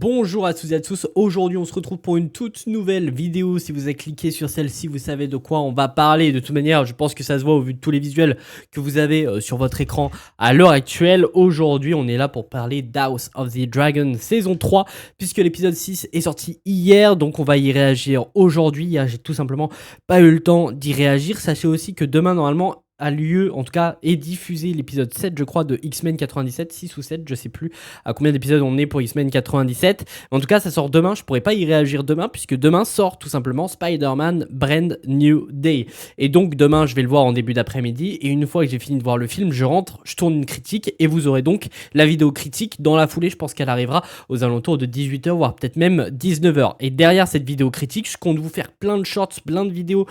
Bonjour à tous et à tous, aujourd'hui on se retrouve pour une toute nouvelle vidéo. Si vous avez cliqué sur celle-ci, vous savez de quoi on va parler. De toute manière, je pense que ça se voit au vu de tous les visuels que vous avez sur votre écran à l'heure actuelle. Aujourd'hui, on est là pour parler d'House of the Dragon saison 3, puisque l'épisode 6 est sorti hier, donc on va y réagir aujourd'hui. J'ai tout simplement pas eu le temps d'y réagir. Sachez aussi que demain, normalement, a lieu, en tout cas, est diffusé l'épisode 7, je crois, de X-Men 97, 6 ou 7, je sais plus à combien d'épisodes on est pour X-Men 97. En tout cas, ça sort demain, je pourrais pas y réagir demain, puisque demain sort tout simplement Spider-Man Brand New Day. Et donc, demain, je vais le voir en début d'après-midi, et une fois que j'ai fini de voir le film, je rentre, je tourne une critique, et vous aurez donc la vidéo critique dans la foulée. Je pense qu'elle arrivera aux alentours de 18h, voire peut-être même 19h. Et derrière cette vidéo critique, je compte vous faire plein de shorts, plein de vidéos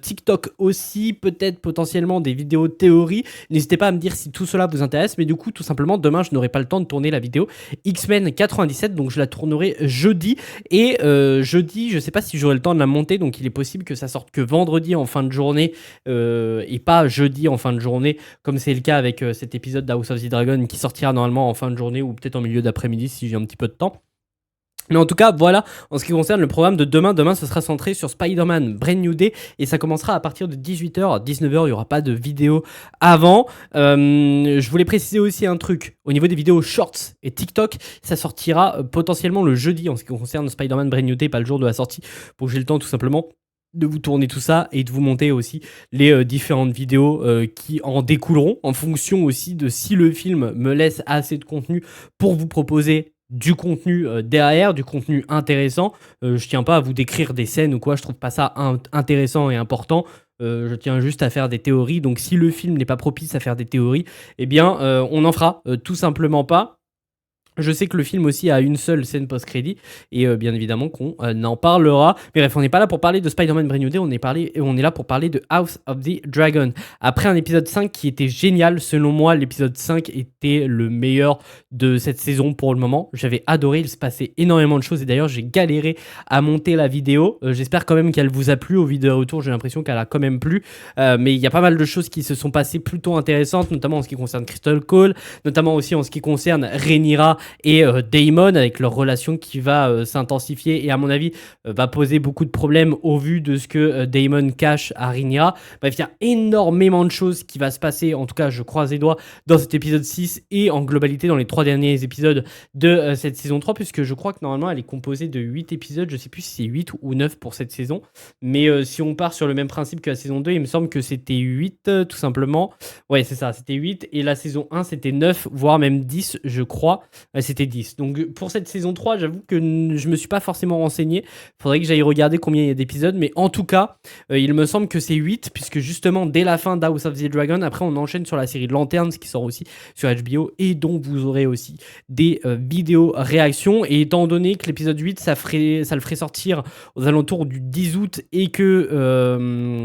TikTok aussi, peut-être potentiellement des vidéos théorie. N'hésitez pas à me dire si tout cela vous intéresse, mais du coup, tout simplement, demain, je n'aurai pas le temps de tourner la vidéo X-Men 97, donc je la tournerai jeudi. Et jeudi, je sais pas si j'aurai le temps de la monter, donc il est possible que ça sorte que vendredi en fin de journée et pas jeudi en fin de journée, comme c'est le cas avec cet épisode d'House of the Dragon qui sortira normalement en fin de journée ou peut-être en milieu d'après-midi si j'ai un petit peu de temps. Mais en tout cas, voilà, en ce qui concerne le programme de demain, ce sera centré sur Spider-Man Brand New Day et ça commencera à partir de 18h. 19h, il n'y aura pas de vidéo avant. Je voulais préciser aussi un truc. Au niveau des vidéos Shorts et TikTok, ça sortira potentiellement le jeudi en ce qui concerne Spider-Man Brand New Day, pas le jour de la sortie, pour que j'ai le temps tout simplement de vous tourner tout ça et de vous monter aussi les différentes vidéos qui en découleront en fonction aussi de si le film me laisse assez de contenu pour vous proposer du contenu derrière, du contenu intéressant. Je tiens pas à vous décrire des scènes ou quoi, je trouve pas ça intéressant et important. Je tiens juste à faire des théories. Donc si le film n'est pas propice à faire des théories, eh bien on n'en fera tout simplement pas. Je sais que le film aussi a une seule scène post-crédit et bien évidemment qu'on en parlera. Mais bref, on n'est pas là pour parler de Spider-Man Brand New Day, on est là pour parler de House of the Dragon. Après un épisode 5 qui était génial, selon moi, l'épisode 5 était le meilleur de cette saison pour le moment. J'avais adoré, il se passait énormément de choses et d'ailleurs j'ai galéré à monter la vidéo. J'espère quand même qu'elle vous a plu au vidéo retour, j'ai l'impression qu'elle a quand même plu. Mais il y a pas mal de choses qui se sont passées plutôt intéressantes, notamment en ce qui concerne Crystal Cole, notamment aussi en ce qui concerne Rhaenyra et Daemon avec leur relation qui va s'intensifier et à mon avis va poser beaucoup de problèmes au vu de ce que Daemon cache à Rhaenyra. Bref, il y a énormément de choses qui va se passer, en tout cas je croise les doigts, dans cet épisode 6 et en globalité dans les 3 derniers épisodes de cette saison 3, puisque je crois que normalement elle est composée de 8 épisodes, je sais plus si c'est 8 ou 9 pour cette saison, mais si on part sur le même principe que la saison 2, il me semble que c'était 8 tout simplement. Ouais, c'est ça, c'était 8 et la saison 1 c'était 9, voire même 10 je crois. C'était 10. Donc pour cette saison 3, j'avoue que je me suis pas forcément renseigné. Faudrait que j'aille regarder combien il y a d'épisodes. Mais en tout cas, il me semble que c'est 8, puisque justement, dès la fin d'House of the Dragon, après on enchaîne sur la série Lanterns qui sort aussi sur HBO et dont vous aurez aussi des vidéos réactions. Et étant donné que l'épisode 8, ça le ferait sortir aux alentours du 10 août et que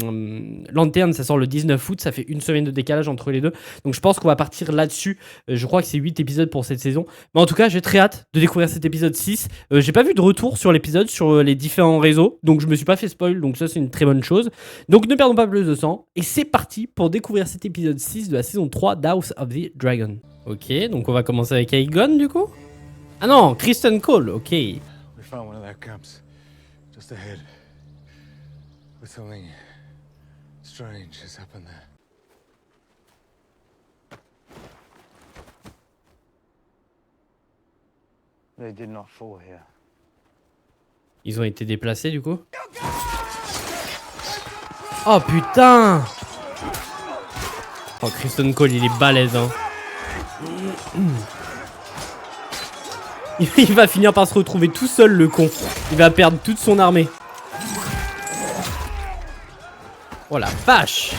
Lanterns, ça sort le 19 août, ça fait une semaine de décalage entre les deux. Donc je pense qu'on va partir là-dessus. Je crois que c'est 8 épisodes pour cette saison. Mais en tout cas, j'ai très hâte de découvrir cet épisode 6. J'ai pas vu de retour sur l'épisode sur les différents réseaux, donc je me suis pas fait spoil, donc ça c'est une très bonne chose. Donc ne perdons pas plus de temps, et c'est parti pour découvrir cet épisode 6 de la saison 3 d'House of the Dragon. Ok, donc on va commencer avec Aegon du coup. Ah non, Kristen Cole, ok. We found one of their camps just ahead. But something strange has happened there. They did not fall here. Ils ont été déplacés du coup. Oh putain. Oh, Kristen Cole, il est balèze hein. Il va finir par se retrouver tout seul le con. Il va perdre toute son armée. Oh la vache.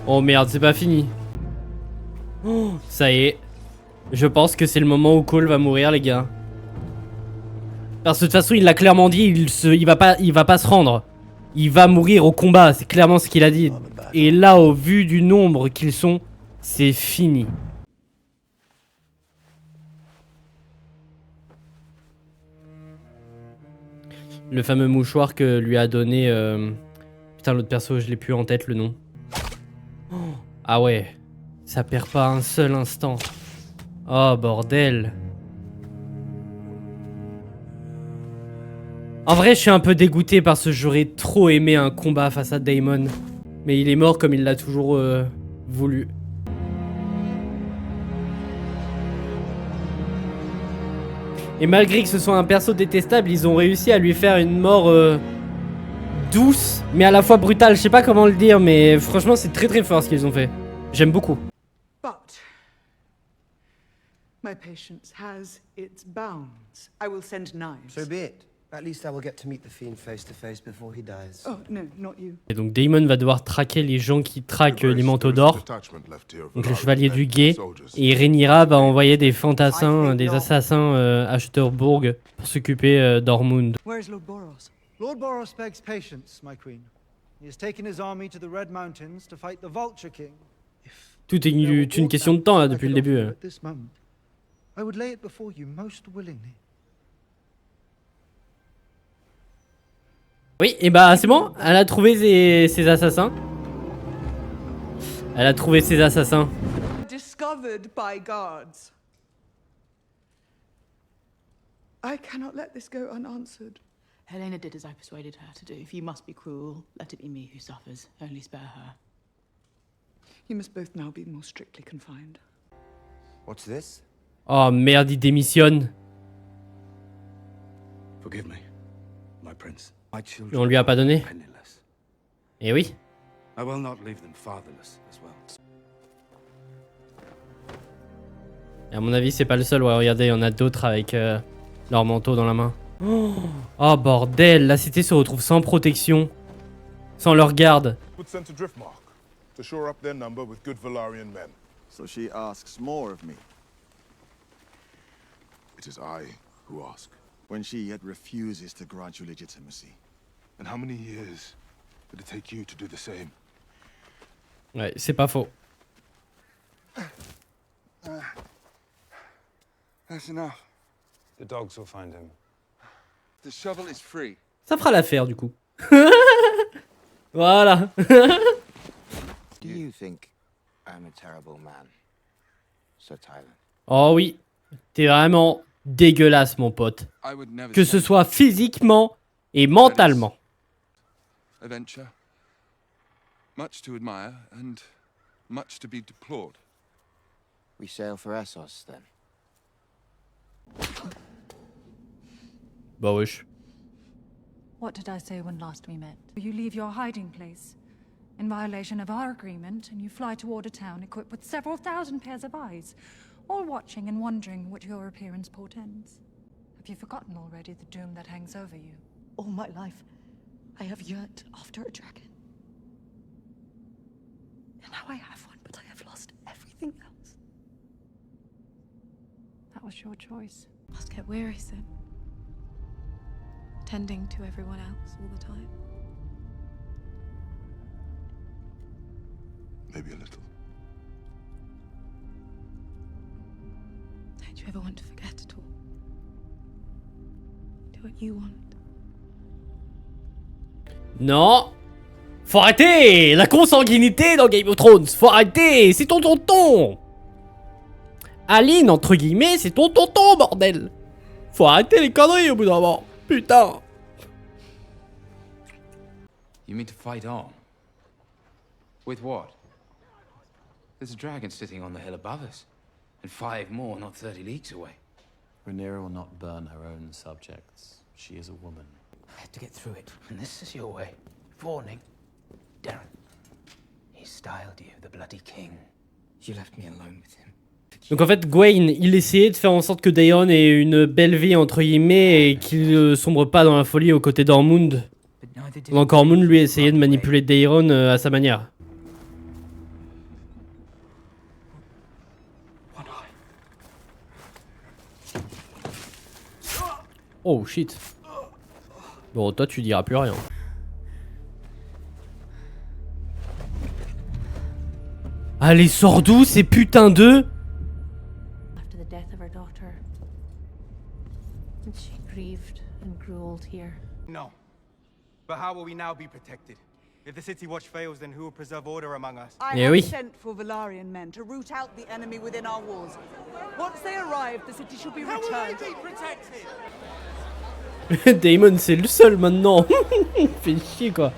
Oh merde, c'est pas fini. Oh, ça y est. Je pense que c'est le moment où Cole va mourir les gars. Parce que de toute façon il l'a clairement dit, il va pas se rendre. Il va mourir au combat, c'est clairement ce qu'il a dit. Et là au vu du nombre qu'ils sont, c'est fini. Le fameux mouchoir que lui a donné... Putain l'autre perso je l'ai plus en tête le nom. Oh, ah ouais. Ça perd pas un seul instant. Oh bordel. En vrai, je suis un peu dégoûté parce que j'aurais trop aimé un combat face à Daemon. Mais il est mort comme il l'a toujours voulu. Et malgré que ce soit un perso détestable, ils ont réussi à lui faire une mort douce, mais à la fois brutale. Je sais pas comment le dire, mais franchement, c'est très très fort ce qu'ils ont fait. J'aime beaucoup. But my patience has its bounds. I will send knives. So be it. At least I will get to meet the fiend face to face before he dies. Oh, no, not you. Et donc Daemon va devoir traquer les gens qui traquent les manteaux d'or. Donc le chevalier du guet. Et Rhaenyra va envoyer des fantassins, des assassins à Stutterburg pour s'occuper d'Ormund. Where's Lord Boros? Lord Boros begs patience, my queen. He has taken his army to the Red Mountains to fight the Vulture King. If Tout est une question de temps là depuis le début. at this moment, I would lay it before you most willingly. Oui, et bah c'est bon, elle a trouvé ses assassins. Elle a trouvé ses assassins. Discovered by guards. I cannot let this go unanswered. Helena did as I persuaded her to do. If you must be cruel, let it be me who suffers. Only spare her. You must both now be more strictly confined. What's this? Oh merde, il démissionne. Forgive me, my prince. My Et children on lui a pas donné. are penniless. Et oui. I will not leave them fatherless as well. Et à mon avis, c'est pas le seul. Ouais, regardez, il y en a d'autres avec leur manteau dans la main. Oh bordel, la cité se retrouve sans protection. Sans leur garde. Would send to Driftmark to shore up their number with good Valarian men. So she asks more of me, It is I who ask. when she yet refuses to grant you legitimacy. And how many years did it take you to do the same? Ouais, c'est pas faux. That's enough. The dogs will find him. The shovel is free. Ça fera l'affaire du coup. Voilà. Do you think I'm a terrible man, Sir Tyler? Oh oui, t'es vraiment dégueulasse mon pote. I would never Que ce soit physiquement et mentalement. adventure. Much to admire and much to be deplored. We sail for Essos, then. Bah wesh. What did I say when last we met? You leave your hiding place in violation of our agreement, and you fly toward a town equipped with several thousand pairs of eyes, all watching and wondering what your appearance portends. Have you forgotten already the doom that hangs over you? All my life, I have yearned after a dragon. And now I have one, but I have lost everything else. That was your choice. Must get wearisome. Tending to everyone else all the time. Maybe a little. Don't you ever want to forget at all? Do what you want. Non. Faut arrêter la consanguinité dans Game of Thrones. Faut arrêter, c'est ton tonton. Aline, entre guillemets, c'est ton tonton, bordel. Faut arrêter les conneries au bout d'un moment. Putain. You mean to fight on? With what? There's a dragon sitting on the hill above us. And 5 more not 30 leagues away. Rhaenyra will not burn her own subjects. She is a woman. I have to get through it. And this is your way. Warning. Darren. He styled you the Bloody King. You left me alone with him. Donc en fait, Gwaine, il essayait de faire en sorte que Daeron ait une belle vie, entre guillemets, et qu'il sombre pas dans la folie aux côtés d'Ormund. Donc Ormund, lui, essayait de manipuler Daeron à sa manière. Oh shit. Bon, toi, tu diras plus rien. Allez, sors d'où ces putains d'œufs? After the death of her daughter, she grieved and grew old here. No. But how will we now be protected? If the City Watch fails, then who will preserve order among us? I Eh have oui. sent for Valarian men to root out the enemy within our walls. Once they arrive, the city should be returned. Daemon, c'est le seul maintenant. Fait chier quoi.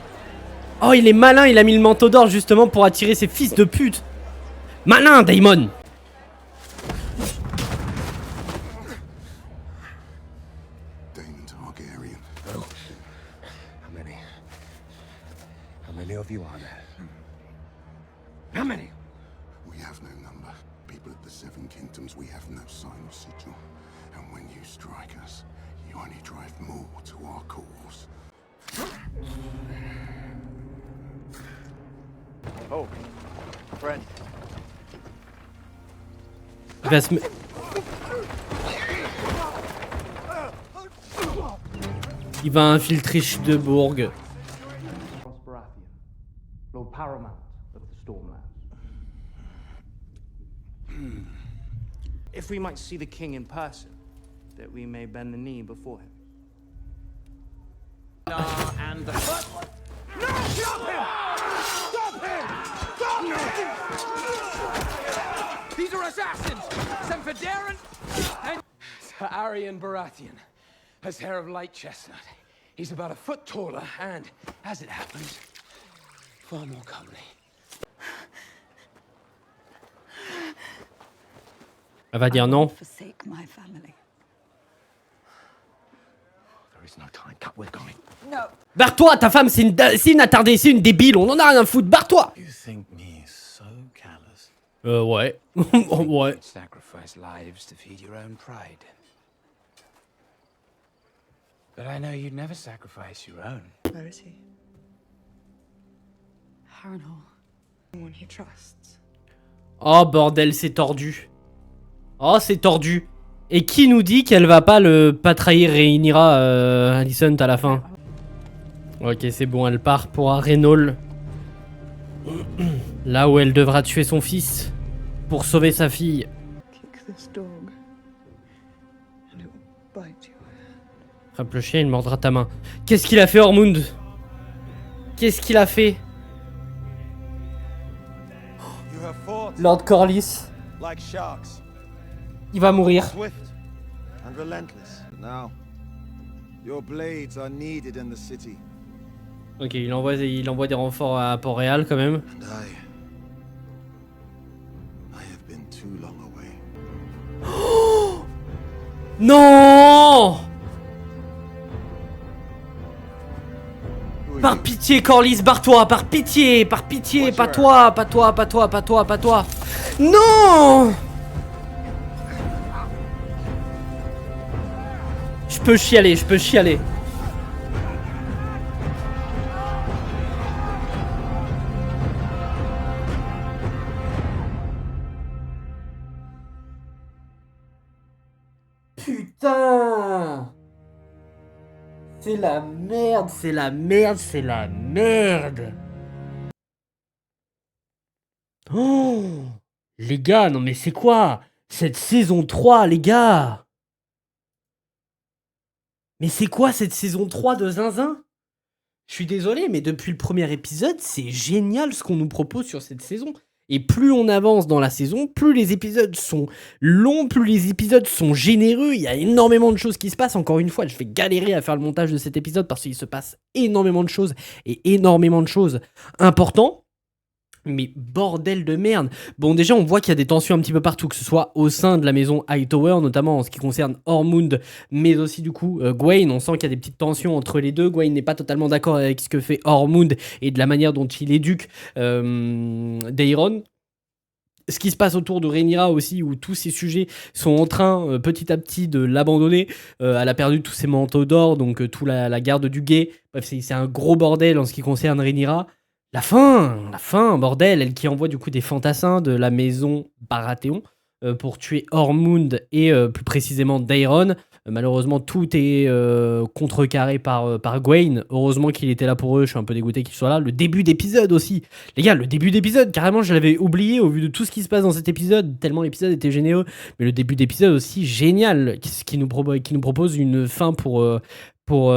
Oh, il est malin, il a mis le manteau d'or justement pour attirer ces fils de pute. Malin, Daemon. Daemon Targaryen. Oh. How many of you are there? How many? We have no number. People at the Seven Kingdoms, we have no sign of sigil. And when you strike us, you only drive more to our cause. Oh, friend. Il va se... Il va infiltrer Schdeburg. Lord Paramount of the Stormlands. If we might see the king in person, that we may bend the knee before him. And the... No! Stop him! Stop him! Stop him! These are assassins! Sent for Darren and... Sir Arian Baratheon has hair of light chestnut. He's about a foot taller and, as it happens, far more comely. Elle va dire non. Forsake my family. There is no time. Cut, we're going. No. Barre-toi, ta femme c'est une attardée, c'est une débile, on en a rien à foutre, barre-toi. You think me so callous? Ouais. Ouais. Sacrifice lives to feed your own pride. But I know you'd never sacrifice your own. Where is he? Harrenhal. Someone he trusts. Oh bordel, c'est tordu. Oh, c'est tordu. Et qui nous dit qu'elle va pas trahir Rhaenyra Alicent à la fin? Ok, c'est bon, elle part pour Harrenhal. Là où elle devra tuer son fils pour sauver sa fille. Kick this dog, and it will bite you. Frappe le chien, il mordra ta main. Qu'est-ce qu'il a fait, Ormund? Qu'est-ce qu'il a fait? You have fought Lord Corlys. like sharks, Il va mourir. swift and relentless. But now, your blades are needed in the city. Ok, il envoie des renforts à Port-Réal quand même. And I have been too long away. Non! Par pitié, Corlys, barre-toi! Par pitié! Par pitié! Pas toi! Pas toi! Pas toi! Pas toi! Pas toi! Non! Je peux chialer, je peux chialer. Putain! C'est la merde, c'est la merde, c'est la merde! Oh! Les gars, non mais c'est quoi? Cette saison 3, les gars! Mais c'est quoi cette saison 3 de Zinzin? Je suis désolé, mais depuis le premier épisode, c'est génial ce qu'on nous propose sur cette saison. Et plus on avance dans la saison, plus les épisodes sont longs, plus les épisodes sont généreux. Il y a énormément de choses qui se passent. Encore une fois, je vais galérer à faire le montage de cet épisode parce qu'il se passe énormément de choses et énormément de choses importantes. Mais bordel de merde. Bon, déjà, on voit qu'il y a des tensions un petit peu partout, que ce soit au sein de la maison Hightower, notamment en ce qui concerne Ormund, mais aussi du coup Gwaine. On sent qu'il y a des petites tensions entre les deux. Gwaine n'est pas totalement d'accord avec ce que fait Ormund et de la manière dont il éduque Daeron. Ce qui se passe autour de Rhaenyra aussi, où tous ces sujets sont en train petit à petit de l'abandonner. Elle a perdu tous ses manteaux d'or, donc tout la garde du guet. Bref, c'est un gros bordel en ce qui concerne Rhaenyra. La fin, bordel, elle qui envoie du coup des fantassins de la maison Baratheon pour tuer Ormund et plus précisément Daeron. Malheureusement, tout est contrecarré par Gwaine. Heureusement qu'il était là pour eux, je suis un peu dégoûté qu'il soit là. Le début d'épisode aussi. Les gars, le début d'épisode, carrément, je l'avais oublié au vu de tout ce qui se passe dans cet épisode, tellement l'épisode était généreux. Mais le début d'épisode aussi, génial, qui nous propose une fin pour pour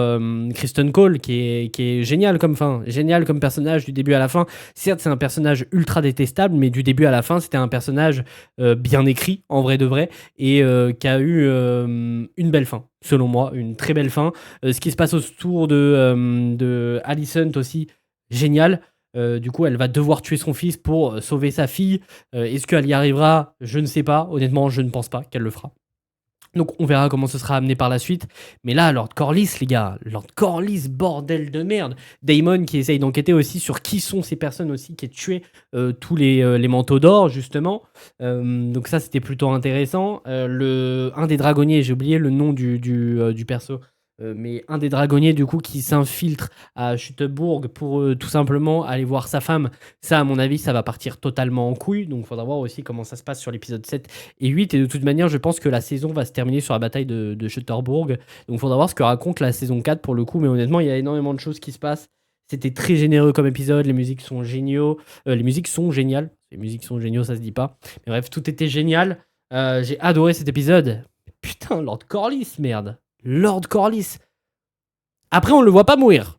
Kristen Cole, qui est génial comme fin, génial comme personnage du début à la fin. Certes, c'est un personnage ultra détestable, mais du début à la fin, c'était un personnage bien écrit, en vrai de vrai, et qui a eu une belle fin, selon moi, une très belle fin. Ce qui se passe autour de Alicent aussi, génial. Du coup, elle va devoir tuer son fils pour sauver sa fille. Est-ce qu'elle y arrivera? Je ne sais pas. Honnêtement, je ne pense pas qu'elle le fera. Donc on verra comment ce sera amené par la suite. Mais là, Lord Corlys, les gars, Lord Corlys, bordel de merde. Daemon qui essaye d'enquêter aussi sur qui sont ces personnes aussi qui ont tué tous les manteaux d'or, justement. Donc ça, c'était plutôt intéressant. Un des dragonniers, j'ai oublié le nom du perso. Mais un des dragonniers du coup qui s'infiltre à Chutebourg pour tout simplement aller voir sa femme, ça à mon avis ça va partir totalement en couille, donc il faudra voir aussi comment ça se passe sur l'épisode 7 et 8, et de toute manière je pense que la saison va se terminer sur la bataille de Chutebourg, donc il faudra voir ce que raconte la saison 4 pour le coup, mais honnêtement il y a énormément de choses qui se passent. C'était très généreux comme épisode, les musiques sont géniaux, les musiques sont géniales, les musiques sont géniaux ça se dit pas, mais bref tout était génial. J'ai adoré cet épisode. Putain, Lord Corlys, merde. Lord Corlys. Après, on le voit pas mourir.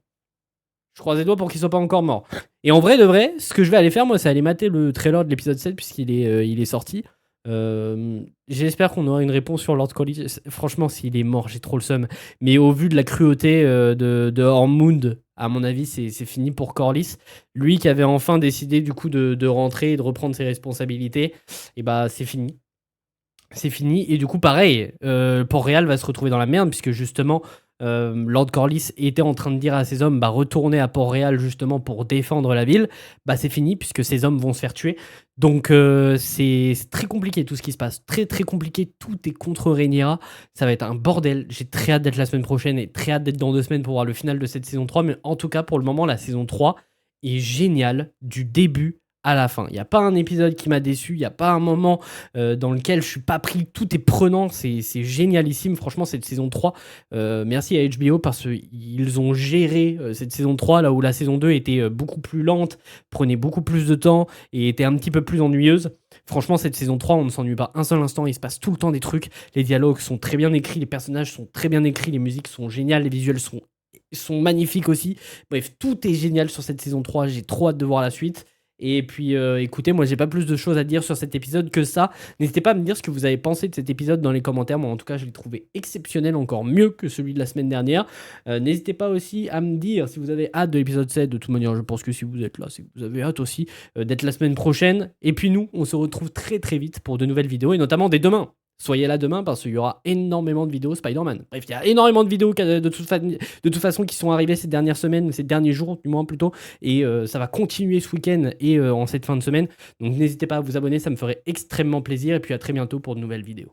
Je croise les doigts pour qu'il soit pas encore mort. Et en vrai de vrai, ce que je vais aller faire, moi, c'est aller mater le trailer de l'épisode 7 puisqu'il est sorti. J'espère qu'on aura une réponse sur Lord Corlys. Franchement, s'il est mort, j'ai trop le seum. Mais au vu de la cruauté de Hormund, à mon avis, c'est fini pour Corlys. Lui qui avait enfin décidé du coup de rentrer et de reprendre ses responsabilités, et bah c'est fini. C'est fini, et du coup pareil, Port-Réal va se retrouver dans la merde puisque justement Lord Corlys était en train de dire à ses hommes retournez à Port-Réal justement pour défendre la ville. Bah c'est fini puisque ces hommes vont se faire tuer, donc c'est très compliqué tout ce qui se passe, très très compliqué, tout est contre Rhaenyra, ça va être un bordel. J'ai très hâte d'être la semaine prochaine et très hâte d'être dans 2 semaines pour voir le final de cette saison 3, mais en tout cas pour le moment la saison 3 est géniale du début à la fin. Il n'y a pas un épisode qui m'a déçu, il n'y a pas un moment dans lequel je suis pas pris, tout est prenant, c'est génialissime, franchement cette saison 3, merci à HBO parce qu'ils ont géré cette saison 3 là où la saison 2 était beaucoup plus lente, prenait beaucoup plus de temps et était un petit peu plus ennuyeuse. Franchement cette saison 3 on ne s'ennuie pas un seul instant, il se passe tout le temps des trucs, les dialogues sont très bien écrits, les personnages sont très bien écrits, les musiques sont géniales, les visuels sont magnifiques aussi. Bref, tout est génial sur cette saison 3, j'ai trop hâte de voir la suite. Et puis écoutez, moi j'ai pas plus de choses à dire sur cet épisode que ça. N'hésitez pas à me dire ce que vous avez pensé de cet épisode dans les commentaires. Moi en tout cas je l'ai trouvé exceptionnel, encore mieux que celui de la semaine dernière. N'hésitez pas aussi à me dire si vous avez hâte de l'épisode 7. De toute manière je pense que si vous êtes là c'est que vous avez hâte aussi d'être la semaine prochaine. Et puis nous on se retrouve très très vite pour de nouvelles vidéos, et notamment dès demain. Soyez là demain parce qu'il y aura énormément de vidéos Spider-Man. Bref, il y a énormément de vidéos de toute façon qui sont arrivées ces dernières semaines, ces derniers jours du moins plutôt, et ça va continuer ce week-end et en cette fin de semaine. Donc n'hésitez pas à vous abonner, ça me ferait extrêmement plaisir, et puis à très bientôt pour de nouvelles vidéos.